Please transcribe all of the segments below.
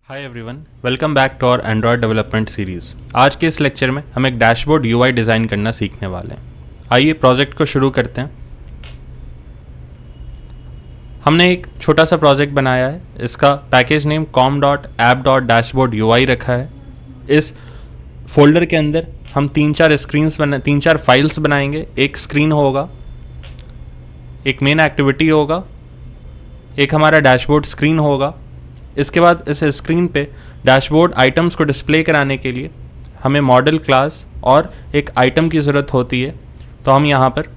Hi everyone, welcome back to our Android development series. आज के इस लेक्चर में हम एक डैशबोर्ड यूआई डिज़ाइन करना सीखने वाले हैं। आइए प्रोजेक्ट को शुरू करते हैं। हमने एक छोटा सा प्रोजेक्ट बनाया है। इसका पैकेज नेम com.app.dashboard.ui रखा है। इस फोल्डर के अंदर हम तीन चार फाइल्स बनाएंगे। एक स्क्रीन होगा, एक मेन एक्टिविटी होगा, एक हमारा डैशबोर्ड स्क्रीन होगा। इसके बाद इस स्क्रीन पे डैशबोर्ड आइटम्स को डिस्प्ले कराने के लिए हमें मॉडल क्लास और एक आइटम की ज़रूरत होती है। तो हम यहाँ पर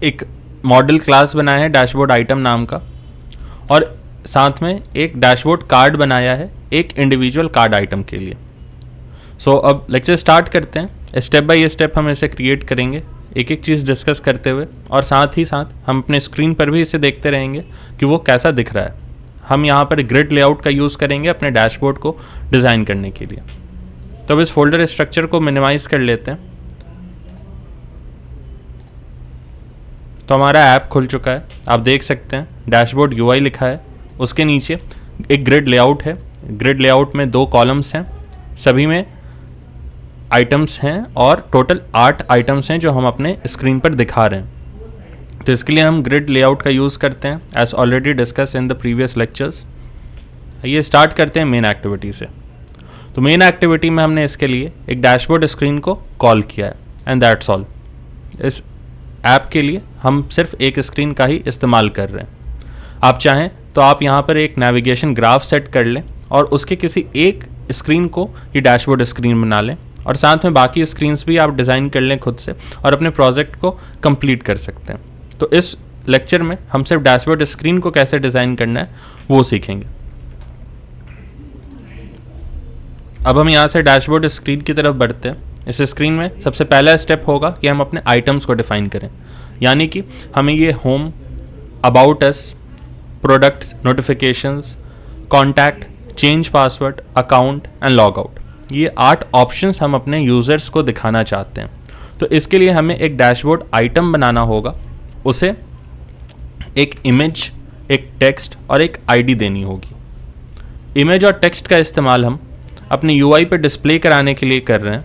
एक मॉडल क्लास बनाया है डैशबोर्ड आइटम नाम का, और साथ में एक डैशबोर्ड कार्ड बनाया है एक इंडिविजुअल कार्ड आइटम के लिए। सो अब लेक्चर स्टार्ट करते हैं। स्टेप बाय स्टेप हम इसे क्रिएट करेंगे, एक एक चीज़ डिस्कस करते हुए, और साथ ही साथ हम अपने स्क्रीन पर भी इसे देखते रहेंगे कि वो कैसा दिख रहा है। हम यहाँ पर ग्रिड लेआउट का यूज़ करेंगे अपने डैशबोर्ड को डिज़ाइन करने के लिए। तो अब इस फोल्डर स्ट्रक्चर को मिनिमाइज कर लेते हैं। तो हमारा ऐप खुल चुका है, आप देख सकते हैं डैशबोर्ड यूआई लिखा है। उसके नीचे एक ग्रिड लेआउट है। ग्रिड लेआउट में 2 कॉलम्स हैं, सभी में आइटम्स हैं, और टोटल 8 आइटम्स हैं जो हम अपने स्क्रीन पर दिखा रहे हैं। तो इसके लिए हम ग्रिड लेआउट का यूज़ करते हैं, as already discuss in the previous lectures. ये स्टार्ट करते हैं मेन एक्टिविटी से। तो मेन एक्टिविटी में हमने इसके लिए एक डैशबोर्ड स्क्रीन को कॉल किया है, एंड दैट्स ऑल। इस ऐप के लिए हम सिर्फ एक स्क्रीन का ही इस्तेमाल कर रहे हैं। आप चाहें तो आप यहाँ पर एक नेविगेशन ग्राफ सेट कर लें और उसके किसी एक स्क्रीन को ये डैशबोर्ड स्क्रीन बना लें, और साथ में बाकी स्क्रीन्स भी आप डिज़ाइन कर लें खुद से और अपने प्रोजेक्ट को कंप्लीट कर सकते हैं। तो इस लेक्चर में हम सिर्फ डैशबोर्ड स्क्रीन को कैसे डिज़ाइन करना है वो सीखेंगे। अब हम यहाँ से डैशबोर्ड स्क्रीन की तरफ बढ़ते हैं। इस स्क्रीन में सबसे पहला स्टेप होगा कि हम अपने आइटम्स को डिफाइन करें, यानी कि हमें ये home, about us, products, notifications, contact, change password, account and log out, ये 8 ऑप्शंस हम अपने यूज़र्स को दिखाना चाहते हैं। तो इसके लिए हमें एक डैशबोर्ड आइटम बनाना होगा। उसे एक इमेज, एक टेक्स्ट और एक आईडी देनी होगी। इमेज और टेक्स्ट का इस्तेमाल हम अपने यूआई पे डिस्प्ले कराने के लिए कर रहे हैं,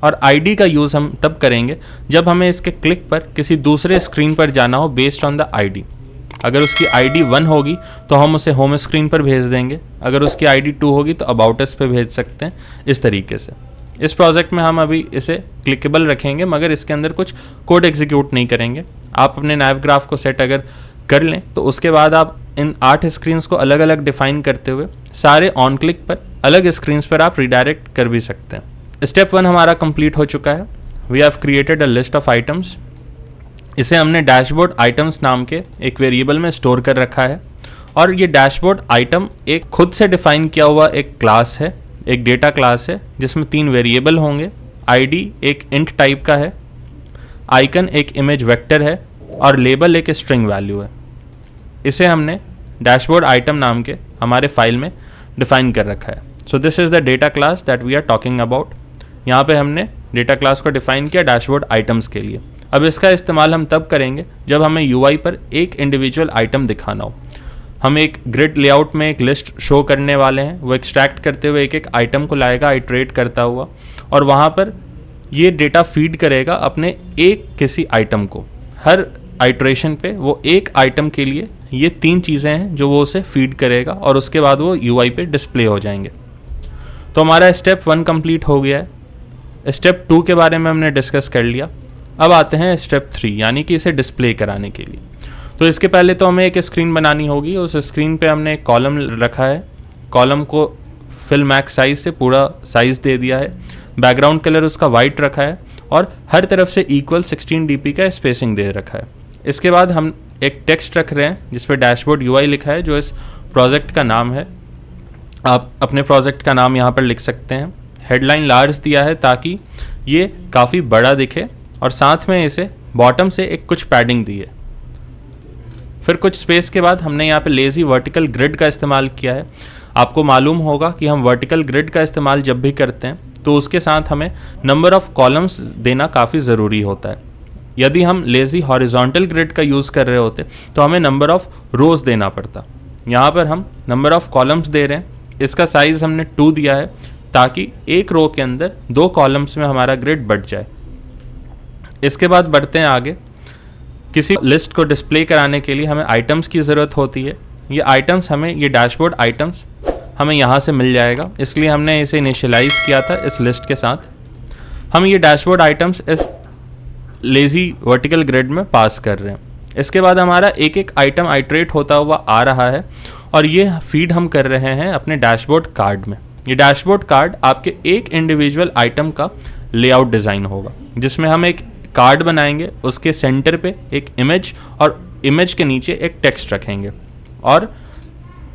और आईडी का यूज़ हम तब करेंगे जब हमें इसके क्लिक पर किसी दूसरे स्क्रीन पर जाना हो बेस्ड ऑन द आईडी। अगर उसकी आईडी 1 होगी तो हम उसे होम स्क्रीन पर भेज देंगे, अगर उसकी आईडी 2 होगी तो अबाउट अस पे भेज सकते हैं। इस तरीके से इस प्रोजेक्ट में हम अभी इसे क्लिकेबल रखेंगे, मगर इसके अंदर कुछ कोड एग्जीक्यूट नहीं करेंगे। आप अपने नैव ग्राफ को सेट अगर कर लें तो उसके बाद आप इन 8 स्क्रीन्स को अलग अलग डिफाइन करते हुए सारे ऑन क्लिक पर अलग स्क्रीन्स पर आप रिडायरेक्ट कर भी सकते हैं। स्टेप 1 हमारा कंप्लीट हो चुका है। We have created a list of items. इसे हमने डैशबोर्ड आइटम्स नाम के एक वेरिएबल में स्टोर कर रखा है, और ये डैशबोर्ड आइटम एक खुद से डिफाइन किया हुआ एक क्लास है, एक डेटा क्लास है जिसमें 3 वेरिएबल होंगे। आईडी एक इंट टाइप का है, आइकन एक इमेज वेक्टर है, और लेबल एक स्ट्रिंग वैल्यू है। इसे हमने डैशबोर्ड आइटम नाम के हमारे फाइल में डिफाइन कर रखा है। So this is the data class that we are talking about. यहाँ पे हमने डेटा क्लास को डिफाइन किया डैशबोर्ड आइटम्स के लिए। अब इसका इस्तेमाल हम तब करेंगे जब हमें यूआई पर एक इंडिविजुअल आइटम दिखाना हो। हम एक ग्रिड लेआउट में एक लिस्ट शो करने वाले हैं, वो एक्सट्रैक्ट करते हुए एक एक आइटम को लाएगा आइटरेट करता हुआ, और वहाँ पर ये डेटा फीड करेगा अपने एक किसी आइटम को। हर आइटरेशन पे वो एक आइटम के लिए ये 3 चीज़ें हैं जो वो उसे फीड करेगा, और उसके बाद वो यूआई पे डिस्प्ले हो जाएंगे। तो हमारा स्टेप 1 कंप्लीट हो गया है। स्टेप 2 के बारे में हमने डिस्कस कर लिया। अब आते हैं स्टेप 3, यानी कि इसे डिस्प्ले कराने के लिए। तो इसके पहले तो हमें एक स्क्रीन बनानी होगी। उस स्क्रीन पे हमने एक कॉलम रखा है, कॉलम को फिल मैक्स साइज से पूरा साइज़ दे दिया है। बैकग्राउंड कलर उसका वाइट रखा है, और हर तरफ से इक्वल 16 dp का स्पेसिंग दे रखा है। इसके बाद हम एक टेक्स्ट रख रहे हैं जिस पे डैशबोर्ड यूआई लिखा है, जो इस प्रोजेक्ट का नाम है। आप अपने प्रोजेक्ट का नाम यहाँ पर लिख सकते हैं। हेडलाइन लार्ज दिया है ताकि ये काफ़ी बड़ा दिखे, और साथ में इसे बॉटम से एक कुछ पैडिंग दी है। फिर कुछ स्पेस के बाद हमने यहाँ पे लेज़ी वर्टिकल ग्रिड का इस्तेमाल किया है। आपको मालूम होगा कि हम वर्टिकल ग्रिड का इस्तेमाल जब भी करते हैं तो उसके साथ हमें नंबर ऑफ़ कॉलम्स देना काफ़ी ज़रूरी होता है। यदि हम लेज़ी हॉरिजॉन्टल ग्रिड का यूज़ कर रहे होते तो हमें नंबर ऑफ़ रोज़ देना पड़ता। यहाँ पर हम नंबर ऑफ़ कॉलम्स दे रहे हैं इसका साइज़ हमने 2 दिया है ताकि एक रो के अंदर 2 कॉलम्स में हमारा ग्रिड बढ़ जाए। इसके बाद बढ़ते हैं आगे। किसी लिस्ट को डिस्प्ले कराने के लिए हमें आइटम्स की ज़रूरत होती है। ये आइटम्स हमें, ये डैशबोर्ड आइटम्स हमें यहाँ से मिल जाएगा, इसलिए हमने इसे इनिशियलाइज़ किया था इस लिस्ट के साथ। हम ये डैशबोर्ड आइटम्स इस लेज़ी वर्टिकल ग्रिड में पास कर रहे हैं। इसके बाद हमारा एक एक आइटम आइट्रेट होता हुआ आ रहा है और ये फीड हम कर रहे हैं अपने डैशबोर्ड कार्ड में। ये डैशबोर्ड कार्ड आपके एक इंडिविजुअल आइटम का लेआउट डिज़ाइन होगा, जिसमें हम एक कार्ड बनाएंगे, उसके सेंटर पे एक इमेज और इमेज के नीचे एक टेक्स्ट रखेंगे, और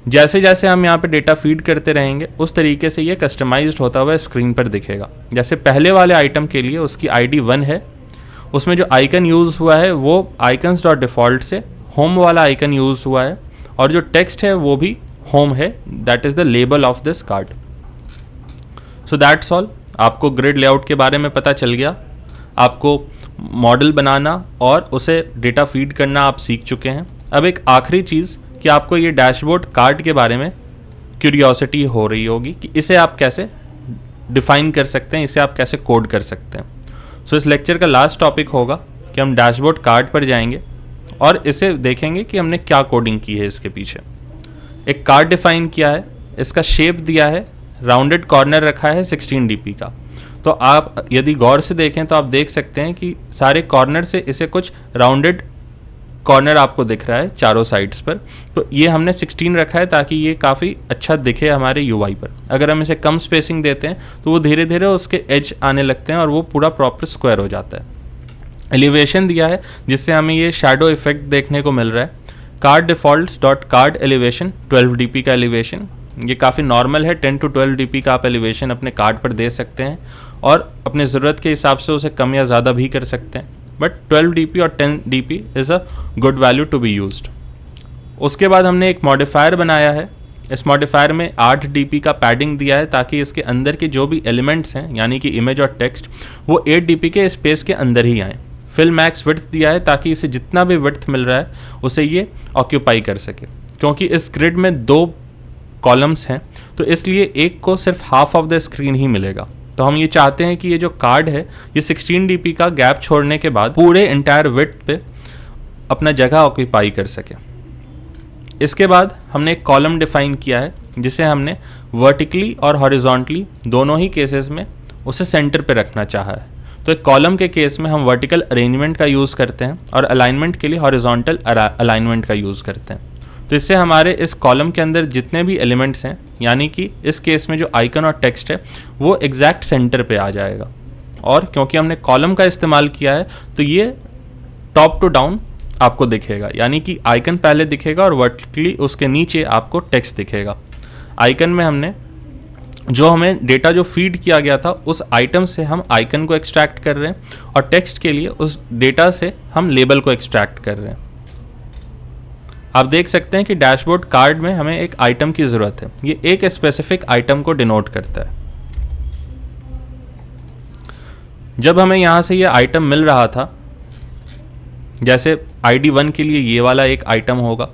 जैसे जैसे हम यहाँ पे डेटा फीड करते रहेंगे उस तरीके से ये कस्टमाइज्ड होता हुआ स्क्रीन पर दिखेगा। जैसे पहले वाले आइटम के लिए उसकी ID 1 है, उसमें जो आइकन यूज़ हुआ है वो आइकन्स डॉट डिफ़ॉल्ट से होम वाला आइकन यूज़ हुआ है, और जो टेक्स्ट है वो भी होम है, that is the label of this card. So that's all. आपको ग्रिड लेआउट के बारे में पता चल गया, आपको मॉडल बनाना और उसे डेटा फीड करना आप सीख चुके हैं। अब एक आखिरी चीज़ कि आपको ये डैशबोर्ड कार्ड के बारे में क्यूरियोसिटी हो रही होगी कि इसे आप कैसे डिफ़ाइन कर सकते हैं, इसे आप कैसे कोड कर सकते हैं। सो इस लेक्चर का लास्ट टॉपिक होगा कि हम डैशबोर्ड कार्ड पर जाएंगे और इसे देखेंगे कि हमने क्या कोडिंग की है इसके पीछे। एक कार्ड डिफ़ाइन किया है, इसका शेप दिया है, राउंडेड कॉर्नर रखा है 16 dp का। तो आप यदि गौर से देखें तो आप देख सकते हैं कि सारे कॉर्नर से इसे कुछ राउंडेड कॉर्नर आपको दिख रहा है चारों साइड्स पर। तो ये हमने 16 रखा है ताकि ये काफ़ी अच्छा दिखे हमारे UI पर। अगर हम इसे कम स्पेसिंग देते हैं तो वो धीरे धीरे उसके एज आने लगते हैं और वो पूरा प्रॉपर स्क्वायर हो जाता है। एलिवेशन दिया है जिससे हमें ये शैडो इफेक्ट देखने को मिल रहा है। Card defaults dot card elevation 12 dp का एलिवेशन, ये काफ़ी नॉर्मल है। 10 to 12 dp का आप एलिवेशन अपने कार्ड पर दे सकते हैं और अपने ज़रूरत के हिसाब से उसे कम या ज़्यादा भी कर सकते हैं, बट 12 dp और 10 dp is a good value to be used. उसके बाद हमने एक मॉडिफायर बनाया है। इस मॉडिफायर में 8 dp का पैडिंग दिया है ताकि इसके अंदर के जो भी एलिमेंट्स हैं यानी कि इमेज और टेक्स्ट वो 8 dp के स्पेस के अंदर ही आएँ। फिल मैक्स विड्थ दिया है ताकि इसे जितना भी विड्थ मिल रहा है उसे ये ऑक्यूपाई कर सके। क्योंकि इस ग्रिड में 2 कॉलम्स हैं तो इसलिए एक को सिर्फ हाफ ऑफ द स्क्रीन ही मिलेगा। तो हम ये चाहते हैं कि ये जो कार्ड है ये 16 dp का गैप छोड़ने के बाद पूरे एंटायर विड्थ पे अपना जगह ऑक्यूपाई कर सके। इसके बाद हमने एक कॉलम डिफाइन किया है जिसे हमने वर्टिकली और हॉरिजॉन्टली दोनों ही केसेस में उसे सेंटर पे रखना चाहा है। तो एक कॉलम के केस में हम वर्टिकल अरेंजमेंट का यूज़ करते हैं और अलाइनमेंट के लिए हॉरिजॉन्टल अलाइनमेंट का यूज़ करते हैं। तो इससे हमारे इस कॉलम के अंदर जितने भी एलिमेंट्स हैं यानी कि इस केस में जो आइकन और टेक्स्ट है वो एग्जैक्ट सेंटर पे आ जाएगा। और क्योंकि हमने कॉलम का इस्तेमाल किया है तो ये टॉप टू डाउन आपको दिखेगा, यानी कि आइकन पहले दिखेगा और वर्टिकली उसके नीचे आपको टेक्स्ट दिखेगा। आइकन में हमने जो हमें डेटा जो फीड किया गया था उस आइटम से हम आइकन को एक्सट्रैक्ट कर रहे हैं और टेक्स्ट के लिए उस डेटा से हम लेबल को एक्सट्रैक्ट कर रहे हैं। आप देख सकते हैं कि डैशबोर्ड कार्ड में हमें एक आइटम की ज़रूरत है, ये एक स्पेसिफिक आइटम को डिनोट करता है। जब हमें यहाँ से ये आइटम मिल रहा था, जैसे ID 1 के लिए ये वाला एक आइटम होगा,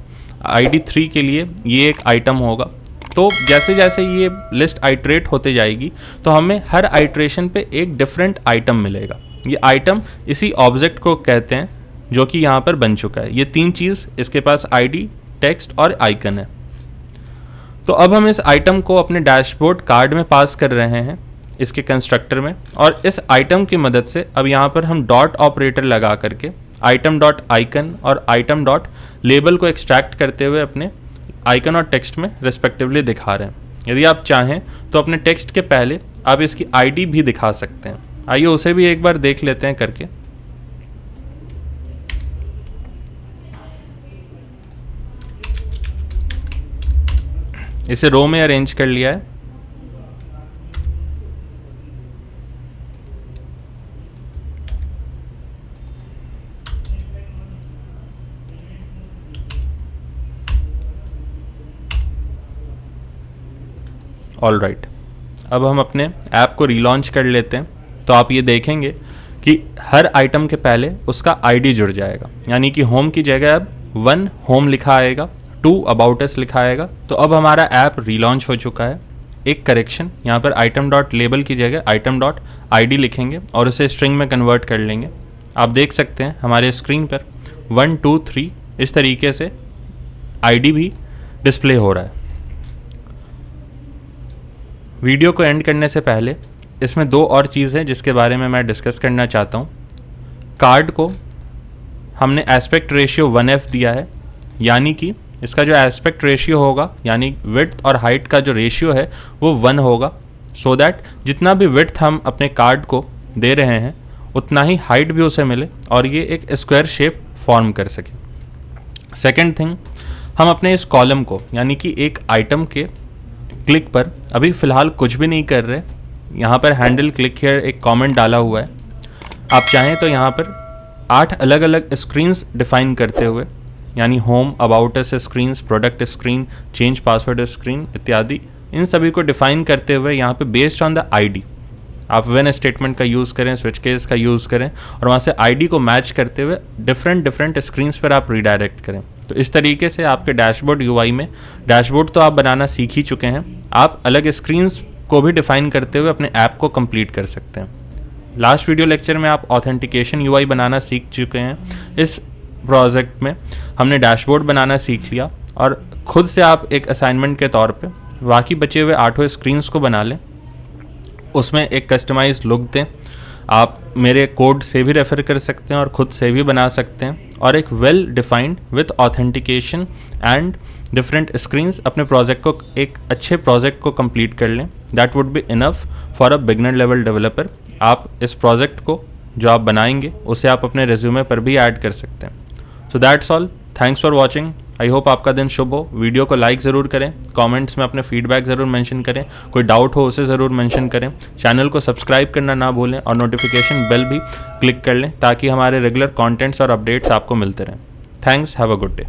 ID 3 के लिए ये एक आइटम होगा, तो जैसे जैसे ये लिस्ट आइट्रेट होते जाएगी तो हमें हर आइट्रेशन पे एक डिफरेंट आइटम मिलेगा। ये आइटम इसी ऑब्जेक्ट को कहते हैं जो कि यहाँ पर बन चुका है। ये 3 चीज़ इसके पास ID, टेक्स्ट और आइकन है। तो अब हम इस आइटम को अपने डैशबोर्ड कार्ड में पास कर रहे हैं इसके कंस्ट्रक्टर में, और इस आइटम की मदद से अब यहाँ पर हम डॉट ऑपरेटर लगा करके आइटम डॉट आइकन और आइटम डॉट लेबल को एक्सट्रैक्ट करते हुए अपने आइकन और टेक्स्ट में रिस्पेक्टिवली दिखा रहे हैं। यदि आप चाहें तो अपने टेक्स्ट के पहले आप इसकी ID भी दिखा सकते हैं। आइए उसे भी एक बार देख लेते हैं करके। इसे रो में अरेंज कर लिया है। ऑल राइट, अब हम अपने ऐप को रीलॉन्च कर लेते हैं। तो आप ये देखेंगे कि हर आइटम के पहले उसका ID जुड़ जाएगा, यानी कि होम की जगह अब 1 होम लिखा आएगा, टू अबाउट अस लिखा आएगा। तो अब हमारा ऐप रीलॉन्च हो चुका है। एक करेक्शन, यहाँ पर आइटम डॉट लेबल की जगह आइटम डॉट ID लिखेंगे और उसे स्ट्रिंग में कन्वर्ट कर लेंगे। आप देख सकते हैं हमारे स्क्रीन पर 1 2 3 इस तरीके से ID भी डिस्प्ले हो रहा है। वीडियो को एंड करने से पहले इसमें दो और चीज़ है जिसके बारे में मैं डिस्कस करना चाहता हूँ। कार्ड को हमने एस्पेक्ट रेशियो 1F दिया है, यानी कि इसका जो एस्पेक्ट रेशियो होगा यानी विड्थ और हाइट का जो रेशियो है वो 1 होगा, सो दैट जितना भी विड्थ हम अपने कार्ड को दे रहे हैं उतना ही हाइट भी उसे मिले और ये एक स्क्वायर शेप फॉर्म कर सके। सेकेंड थिंग, हम अपने इस कॉलम को यानी कि एक आइटम के क्लिक पर अभी फ़िलहाल कुछ भी नहीं कर रहे। यहाँ पर हैंडल क्लिक हियर एक कमेंट डाला हुआ है। आप चाहें तो यहाँ पर 8 अलग अलग स्क्रीन्स डिफाइन करते हुए यानी home, about us screens, product screen, change password screen इत्यादि, इन सभी को डिफाइन करते हुए यहाँ पे बेस्ड ऑन द ID आप व्हेन स्टेटमेंट का यूज़ करें, स्विच केस का यूज़ करें और वहाँ से ID को मैच करते हुए डिफरेंट स्क्रीन्स पर आप रीडायरेक्ट करें। तो इस तरीके से आपके डैशबोर्ड UI में डैशबोर्ड तो आप बनाना सीख ही चुके हैं, आप अलग स्क्रीन्स को भी डिफाइन करते हुए अपने ऐप को कंप्लीट कर सकते हैं। लास्ट वीडियो लेक्चर में आप ऑथेंटिकेशन UI बनाना सीख चुके हैं। इस प्रोजेक्ट में हमने डैशबोर्ड बनाना सीख लिया और खुद से आप एक असाइनमेंट के तौर पे बाकी बचे हुए 8 स्क्रीन्स को बना लें, उसमें एक कस्टमाइज लुक दें। आप मेरे कोड से भी रेफ़र कर सकते हैं और ख़ुद से भी बना सकते हैं और एक well defined with authentication and different screens अपने प्रोजेक्ट को, एक अच्छे प्रोजेक्ट को कंप्लीट कर लें। That would be enough for a beginner level developer. आप इस प्रोजेक्ट को जो आप बनाएंगे उसे आप अपने रिज्यूमे पर भी ऐड कर सकते हैं। So that's all, thanks for watching. I hope आपका दिन शुभ हो। वीडियो को लाइक ज़रूर करें, कमेंट्स में अपने फीडबैक ज़रूर मेंशन करें, कोई डाउट हो उसे ज़रूर मेंशन करें। चैनल को सब्सक्राइब करना ना भूलें और नोटिफिकेशन बेल भी क्लिक कर लें ताकि हमारे रेगुलर कंटेंट्स और अपडेट्स आपको मिलते रहें। Thanks, have a good day.